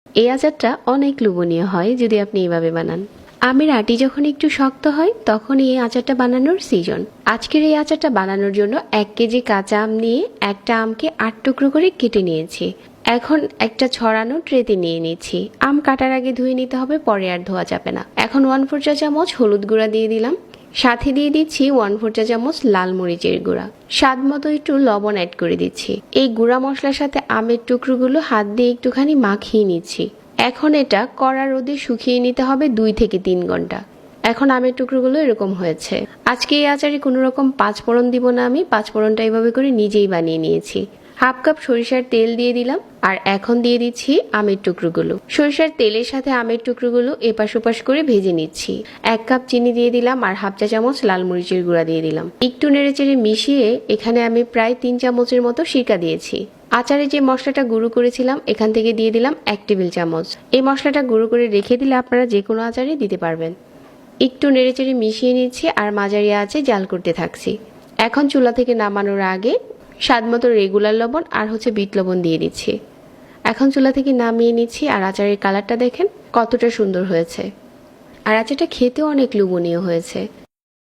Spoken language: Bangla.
এই আচারটা অনেক লোভনীয় হয় যদি আপনি এভাবে বানান। আমের আটি যখন একটু শক্ত হয় তখন এই আচারটা বানানোর সিজন। আজকের এই আচারটা বানানোর জন্য 1 কেজি কাঁচা আম নিয়ে একটা আমকে 8 টুকরো করে কেটে নিয়েছি। এখন একটা ছড়ানো ট্রেতে নিয়ে নিচ্ছি। আম কাটার আগে ধুয়ে নিতে হবে, পরে আর ধোয়া যাবে না। এখন 1/4 চা চামচ হলুদ গুঁড়া দিয়ে দিলাম, সাথে দিয়ে দিচ্ছি 1/4 চা চামচ লাল মরিচের গুঁড়া, স্বাদ মতো একটু লবণ অ্যাড করে দিচ্ছি। এই গুঁড়া মশলার সাথে আমের টুকরোগুলো হাত দিয়ে একটুখানি মাখিয়ে নিচ্ছি। এখন এটা কড়া রোদে শুকিয়ে নিতে হবে 2 থেকে 3 ঘন্টা। এখন আমের টুকরোগুলো এরকম হয়েছে। আজকে এই আচারে কোনো রকম 5 ফোড়ন দিব না, আমি 5 ফোড়নটা এইভাবে করে নিজেই বানিয়ে নিয়েছি। 1/2 কাপ সরিষার তেল দিয়ে দিলাম, আর এখন দিয়ে দিচ্ছি আমের টুকরোগুলো। সরিষার তেলের সাথে আমের টুকরোগুলো এপাশ ওপাশ করে ভেজে নিচ্ছি। 1 কাপ চিনি দিয়ে দিলাম, আর 1/2 চা চামচ লাল মরিচের গুঁড়া দিয়ে দিলাম। একটু নেড়েচেড়ে মিশিয়ে এখানে আমি প্রায় 3 চামচের মতো সিরকা দিয়েছি। আচারে যে মশলাটা গুঁড়ো করেছিলাম এখান থেকে দিয়ে দিলাম 1 টেবিল চামচ। এই মশলাটা গুঁড়ো করে রেখে দিলে আপনারা যে কোনো আচারে দিতে পারবেন। একটু নেড়েচেড়ে মিশিয়ে নিচ্ছি আর মাঝারি আঁচে জাল করতে থাকছি। এখন চুলা থেকে নামানোর আগে স্বাদ মতো রেগুলার লবণ আর বিট লবণ দিয়ে দিচ্ছি। এখন চুলা থেকে নামিয়ে নিচ্ছি, আর আচারের কালারটা দেখেন কতটা সুন্দর হয়েছে। আর আচারটা খেতেও অনেক লোভনীয় হয়েছে।